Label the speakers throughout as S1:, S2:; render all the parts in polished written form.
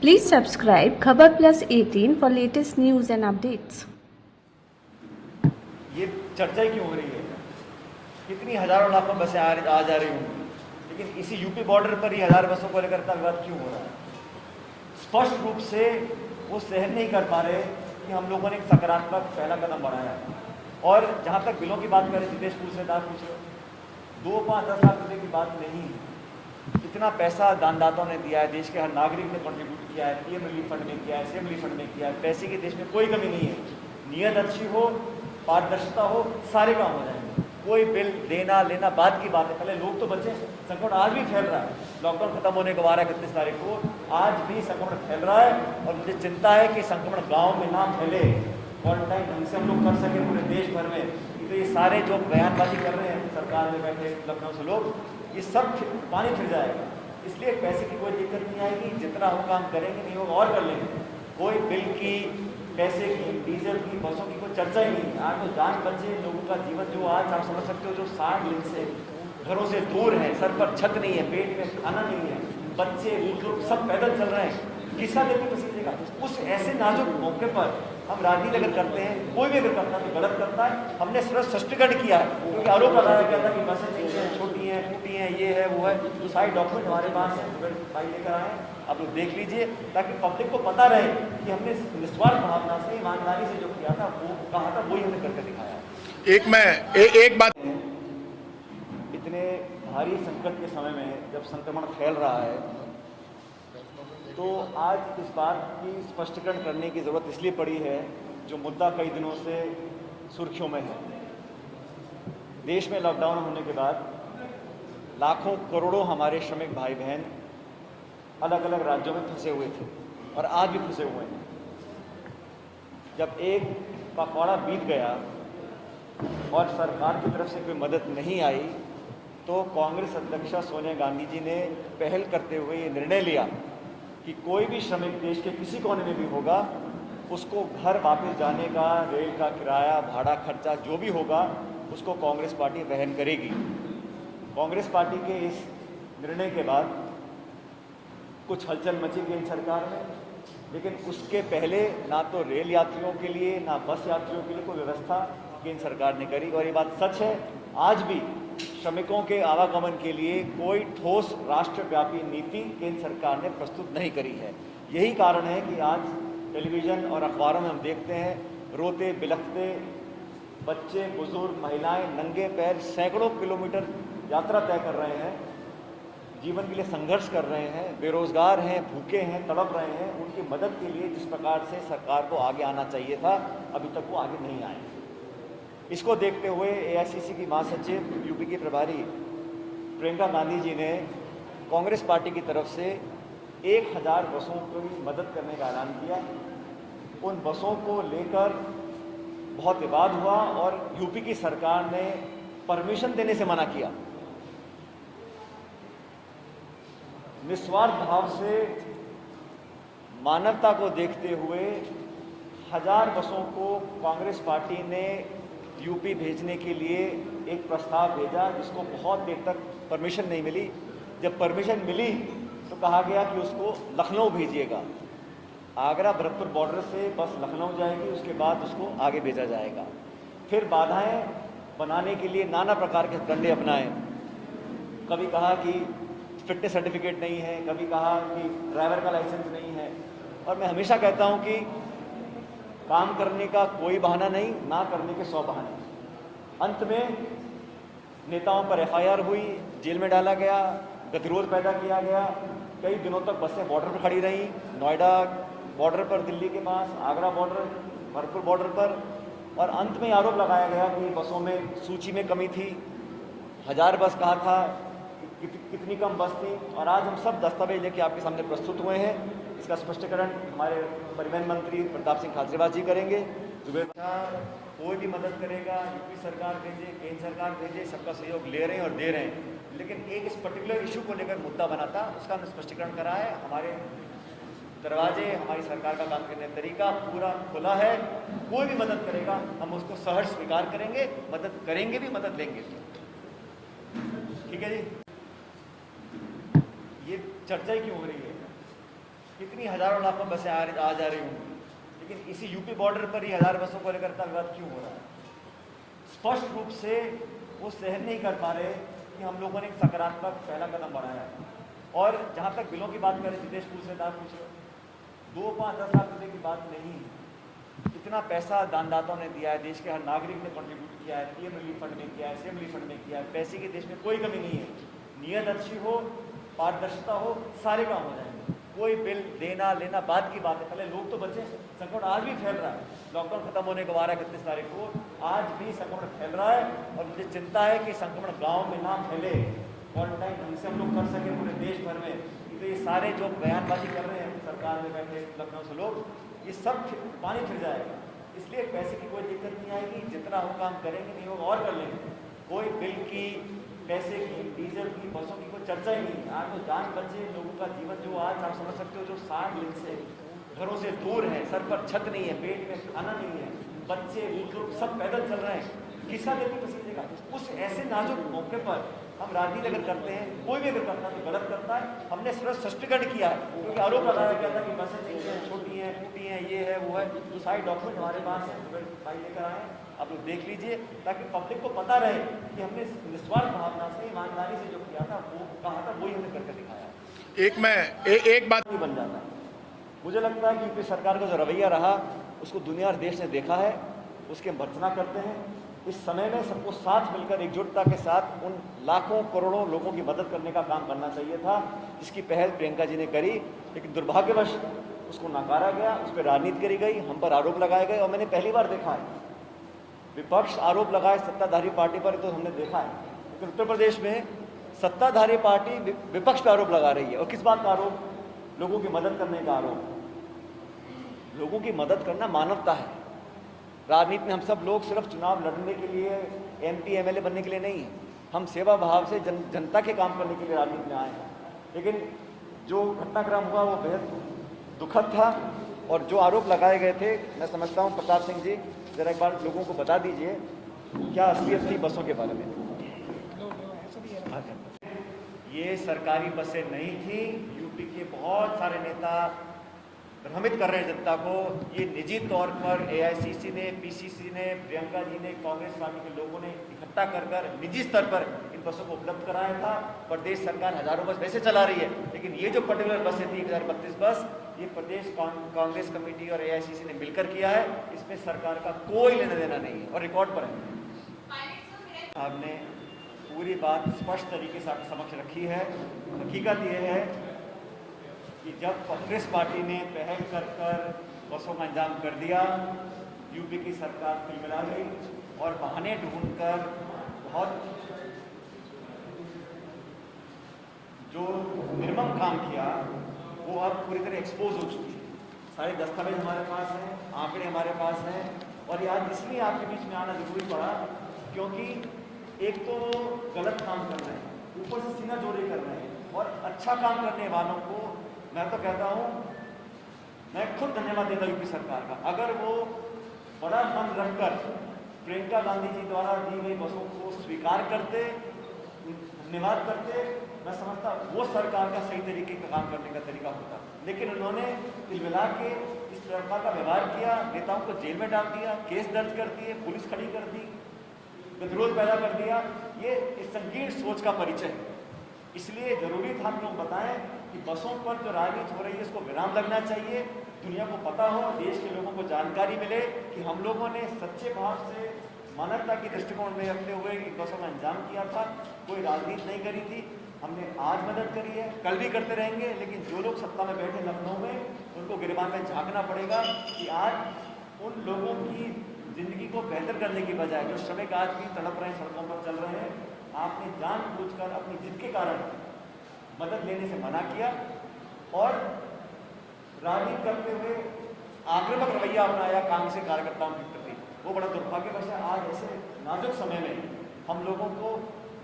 S1: Please subscribe Khabar Plus 18 for latest news and updates.
S2: ये चर्चा क्यों हो रही है? कितनी हजारों लाखों बसें आ जा रही होंगी, लेकिन इसी यूपी बॉर्डर पर ही 1000 बसों को लेकर का विवाद क्यों हो रहा है? स्पष्ट रूप से वो सहन नहीं कर पा रहे कि हम लोगों ने एक सकारात्मक पहला कदम बढ़ाया है। और जहाँ तक बिलों की बात करें, जितेश पूछ रहे थे, 2, 5, 10 लाख रुपए की बात नहीं। इतना पैसा दानदाताओं ने दिया है, देश के हर नागरिक ने कंट्रीब्यूट किया है, पीएम रिलीफ फंड में किया है, सीएम रिलीफ फंड में किया है। पैसे की देश में कोई कमी नहीं है। नीयत अच्छी हो, पारदर्शिता हो, सारे काम हो जाएंगे। कोई बिल देना लेना बाद की बात है, पहले लोग तो बचे। संकट आज भी फैल रहा है, लॉकडाउन खत्म होने को 31 तारीख को आज भी संक्रमण फैल रहा है। और मुझे चिंता है कि संक्रमण गाँव में ना फैले, क्वारंटाइन ढंग से हम लोग कर सके पूरे देश भर में। तो ये सारे जो बयानबाजी कर रहे हैं सरकार में बैठे लखनऊ से लोग, ये सब पानी फिर जाएगा। इसलिए पैसे की कोई दिक्कत नहीं आएगी, जितना हम काम करेंगे नहीं होगा और कर लेंगे। कोई बिल की, पैसे की, डीजल की, बसों की कोई चर्चा ही नहीं। आज तो जान बचे लोगों का जीवन, जो आज आप समझ सकते हो, जो 60 दिन से घरों से दूर है, सर पर छत नहीं है, पेट में खाना नहीं है, बच्चे बुजुर्ग सब पैदल चल रहे हैं। किसका देखते को सीखेगा? उस ऐसे नाजुक मौके पर हम राजनीति अगर करते हैं, कोई भी अगर करता है तो गलत करता है। हमने सिर्फ स्पष्टीकरण किया है, क्योंकि आरोप लगाया गया था कि बसें नहीं हैं, छोटी हैं, टूटी हैं, ये है वो है। तो सारे डॉक्यूमेंट हमारे पास हैं, फाइल लेकर आए हैं, आप लोग देख लीजिए, ताकि पब्लिक को पता रहे कि हमने निस्वार्थ भावना से, ईमानदारी से जो किया था, वो कहा था, वही हमने करके दिखाया।
S3: एक बात,
S2: इतने भारी संकट के समय में जब संक्रमण फैल रहा है, तो आज इस बात की स्पष्टीकरण करने की ज़रूरत इसलिए पड़ी है, जो मुद्दा कई दिनों से सुर्खियों में है। देश में लॉकडाउन होने के बाद लाखों करोड़ों हमारे श्रमिक भाई बहन अलग अलग राज्यों में फंसे हुए थे और आज भी फंसे हुए हैं। जब एक पखवाड़ा बीत गया और सरकार की तरफ से कोई मदद नहीं आई, तो कांग्रेस अध्यक्षा सोनिया गांधी जी ने पहल करते हुए ये निर्णय लिया कि कोई भी श्रमिक देश के किसी कोने में भी होगा, उसको घर वापस जाने का, रेल का किराया, भाड़ा खर्चा जो भी होगा, उसको कांग्रेस पार्टी वहन करेगी। कांग्रेस पार्टी के इस निर्णय के बाद कुछ हलचल मची केंद्र सरकार में, लेकिन उसके पहले ना तो रेल यात्रियों के लिए, ना बस यात्रियों के लिए कोई व्यवस्था केंद्र सरकार ने करी। और ये बात सच है, आज भी श्रमिकों के आवागमन के लिए कोई ठोस राष्ट्रव्यापी नीति केंद्र सरकार ने प्रस्तुत नहीं करी है। यही कारण है कि आज टेलीविज़न और अखबारों में हम देखते हैं, रोते बिलखते बच्चे, बुजुर्ग, महिलाएं नंगे पैर सैकड़ों किलोमीटर यात्रा तय कर रहे हैं, जीवन के लिए संघर्ष कर रहे हैं, बेरोजगार हैं, भूखे हैं, तड़प रहे हैं। उनकी मदद के लिए जिस प्रकार से सरकार को आगे आना चाहिए था, अभी तक वो आगे नहीं आए। इसको देखते हुए एआईसीसी की महासचिव, यूपी की प्रभारी प्रियंका गांधी जी ने कांग्रेस पार्टी की तरफ से 1000 बसों की मदद करने का ऐलान किया। उन बसों को लेकर बहुत विवाद हुआ और यूपी की सरकार ने परमिशन देने से मना किया। निस्वार्थ भाव से, मानवता को देखते हुए 1000 बसों को कांग्रेस पार्टी ने यूपी भेजने के लिए एक प्रस्ताव भेजा, जिसको बहुत देर तक परमिशन नहीं मिली। जब परमिशन मिली तो कहा गया कि उसको लखनऊ भेजिएगा। आगरा भरतपुर बॉर्डर से बस लखनऊ जाएगी, उसके बाद उसको आगे भेजा जाएगा। फिर बाधाएं बनाने के लिए नाना प्रकार के डंडे अपनाए। कभी कहा कि फिटनेस सर्टिफिकेट नहीं है, कभी कहा कि ड्राइवर का लाइसेंस नहीं है। और मैं हमेशा कहता हूं कि काम करने का कोई बहाना नहीं, ना करने के 100 बहाने। अंत में नेताओं पर एफआईआर हुई, जेल में डाला गया, गतिरोध पैदा किया गया। कई दिनों तक बसें बॉर्डर पर खड़ी रहीं, नोएडा बॉर्डर पर, दिल्ली के पास, आगरा बॉर्डर, भरतपुर बॉर्डर पर। और अंत में आरोप लगाया गया कि बसों में सूची में कमी थी, 1000 बस कहा था, कितनी कम बस थी। और आज हम सब दस्तावेज लेके आपके सामने प्रस्तुत हुए हैं। इसका स्पष्टीकरण हमारे परिवहन मंत्री प्रताप सिंह खाचरियावास जी करेंगे। कोई भी मदद करेगा, यूपी सरकार भेजे, केंद्र सरकार भेजे, सबका सहयोग ले रहे हैं और दे रहे हैं। लेकिन एक इस पर्टिकुलर इशू को लेकर मुद्दा बना था, उसका हमने स्पष्टीकरण करा है। हमारे दरवाजे, हमारी सरकार का काम करने का तरीका पूरा खुला है। कोई भी मदद करेगा, हम उसको सहर्ष स्वीकार करेंगे, मदद करेंगे भी, मदद लेंगे। ठीक है जी। ये चर्चा क्यों हो रही है? कितनी हज़ारों लाखों बसें आ जा रही होंगी, लेकिन इसी यूपी बॉर्डर पर ही 1000 बसों को लेकर का विवाद क्यों हो रहा है? स्पष्ट रूप से वो सहन नहीं कर पा रहे कि हम लोगों ने एक सकारात्मक पहला कदम बढ़ाया है। और जहाँ तक बिलों की बात करें, जितेश पूछ रहे थे, आप पूछ रहे, 2, 5, 10 लाख रुपए की बात नहीं है। इतना पैसा दानदाताओं ने दिया है, देश के हर नागरिक ने कंट्रीब्यूट किया है, पीएम रिलीफ फंड में किया है, सीएम रिलीफ फंड में किया है। पैसे की देश में कोई कमी नहीं है। नियत अच्छी हो, पारदर्शिता हो, सारे काम हो जाएंगे। कोई बिल देना लेना बाद की बात है, पहले लोग तो बचे। संकट आज भी फैल रहा है, लॉकडाउन खत्म होने को 31 तारीख को, आज भी संक्रमण फैल रहा है। और मुझे चिंता है कि संक्रमण गाँव में ना फैले, क्वारंटाइन ढंग से हम लोग कर सकें पूरे देश भर में। तो ये सारे जो बयानबाजी कर रहे हैं सरकार में बैठे लखनऊ से लोग, ये सब पानी फिर जाएगा। इसलिए पैसे की कोई दिक्कत नहीं आएगी, जितना हम काम करेंगे नहीं होगा और कर लेंगे। कोई बिल की, पैसे की, डीजल की, बसों की कोई चर्चा ही नहीं। आज तो जान बचे, लोगों का जीवन जो आज आप समझ सकते हो, जो 60 दिन से घरों से दूर है, सर पर छत नहीं है, पेट में खाना नहीं है, बच्चे बुजुर्ग सब पैदल चल रहे हैं, किसका देखो पसीने का। उस ऐसे नाजुक मौके पर हम राजनीति अगर करते हैं, कोई भी अगर करता है तो गलत करता है। हमने सिर्फ स्पष्टीकरण किया है, क्योंकि आरोप लगाया गया था कि बसें नहीं हैं, छोटी हैं, टूटी हैं, ये है वो है। तो सारे डॉक्यूमेंट हमारे पास हैं, फाइल लेकर आए, आप लोग देख लीजिए, ताकि पब्लिक को पता रहे कि हमने निस्वार्थ भावना से, ईमानदारी से जो किया था, वो कहा था, वही हमने करके दिखाया।
S3: एक बात
S2: नहीं बन जाता। मुझे लगता है कि यूपी सरकार का जो रवैया रहा, उसको दुनिया और देश ने देखा है, उसकी हम भर्त्सना करते हैं। इस समय में सबको साथ मिलकर एकजुटता के साथ उन लाखों करोड़ों लोगों की मदद करने का काम करना चाहिए था, जिसकी पहल प्रियंका जी ने करी। लेकिन दुर्भाग्यवश उसको नकारा गया, उस पर राजनीति करी गई, हम पर आरोप लगाए गए। और मैंने पहली बार देखा है विपक्ष आरोप लगाए सत्ताधारी पार्टी पर, तो हमने देखा है। लेकिन उत्तर प्रदेश में सत्ताधारी पार्टी विपक्ष पर आरोप लगा रही है। और किस बात का आरोप? लोगों की मदद करने का आरोप। लोगों की मदद करना मानवता है। राजनीति में हम सब लोग सिर्फ चुनाव लड़ने के लिए, एमपी एमएलए बनने के लिए नहीं है। हम सेवा भाव से जनता के काम करने के लिए राजनीति में आए हैं। लेकिन जो घटनाक्रम हुआ वो बेहद दुखद था। और जो आरोप लगाए गए थे, मैं समझता हूँ प्रताप सिंह जी, जरा एक बार लोगों को बता दीजिए क्या असलियत थी बसों के बारे में। ये सरकारी बसें नहीं थी। यूपी के बहुत सारे नेता भ्रमित कर रहे हैं जनता को। ये निजी तौर पर एआईसीसी ने, पीसीसी ने, प्रियंका जी ने, कांग्रेस पार्टी के लोगों ने इकट्ठा कर निजी स्तर पर इन बसों को उपलब्ध कराया था। प्रदेश सरकार हजारों बस वैसे चला रही है, लेकिन ये जो पर्टिकुलर बसें थी 1032 बस, ये प्रदेश कांग्रेस कमेटी और एआईसीसी ने मिलकर किया है। इसमें सरकार का कोई लेना देना नहीं है और रिकॉर्ड पर है। आपने पूरी बात स्पष्ट तरीके से आपके समक्ष रखी है। हकीकत ये है कि जब कांग्रेस पार्टी ने पहल कर बसों का इंतजाम कर दिया, यूपी की सरकार खिलखिला गई और बहाने ढूंढकर बहुत जो निर्मम काम किया वो अब पूरी तरह एक्सपोज हो चुकी है। सारे दस्तावेज हमारे पास हैं, आंकड़े हमारे पास हैं। और ये आज इसलिए आपके बीच में आना जरूरी पड़ा क्योंकि एक तो गलत काम कर रहे हैं, ऊपर से सीना जोड़ी कर रहे हैं। और अच्छा काम करने वालों को मैं तो कहता हूँ, मैं खुद धन्यवाद देता यूपी सरकार का। अगर वो बड़ा मन रखकर प्रियंका गांधी जी द्वारा दी गई बसों को स्वीकार करते, धन्यवाद करते, मैं समझता वो सरकार का सही तरीके का काम करने का तरीका होता। लेकिन उन्होंने तिलमिला के इस प्रकार का व्यवहार किया, नेताओं को जेल में डाल दिया, केस दर्ज कर दिए, पुलिस खड़ी कर दी, गतिरोध पैदा कर दिया। ये इस संकीर्ण सोच का परिचय है। इसलिए जरूरी था हम लोग बताएं कि बसों पर जो राजनीति हो रही है इसको विराम लगना चाहिए। दुनिया को पता हो, देश के लोगों को जानकारी मिले कि हम लोगों ने सच्चे भाव से मानवता की दृष्टिकोण में रखते हुए इन बसों का इंतजाम किया था। कोई राजनीति नहीं करी थी। हमने आज मदद करी है, कल भी करते रहेंगे। लेकिन जो लोग सत्ता में बैठे लखनऊ में, उनको गिरबान में झांकना पड़ेगा कि आज उन लोगों की जिंदगी को बेहतर करने की बजाय जो श्रमिक आज भी तड़प रहे हैं, सड़कों पर चल रहे हैं, आपने जानबूझकर अपनी जिद के कारण मदद लेने से मना किया और राजनीति करते हुए आक्रामक रवैया अपनाया कांग्रेस के कार्यकर्ताओं के प्रति। वो बड़ा दुर्भाग्यवश है। आज ऐसे नाजुक समय में हम लोगों को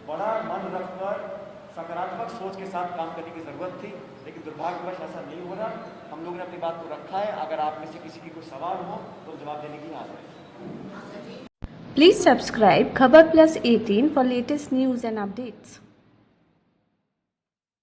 S2: बड़ा मन रखकर सकारात्मक सोच के साथ काम करने की ज़रूरत थी, लेकिन दुर्भाग्यवश ऐसा नहीं हो रहा। हम लोगों ने अपनी बात को रखा है। अगर आप में से किसी की कोई सवाल हो तो जवाब देने की हाजिर है।
S1: Please subscribe Khabar Plus 18 for latest news and updates.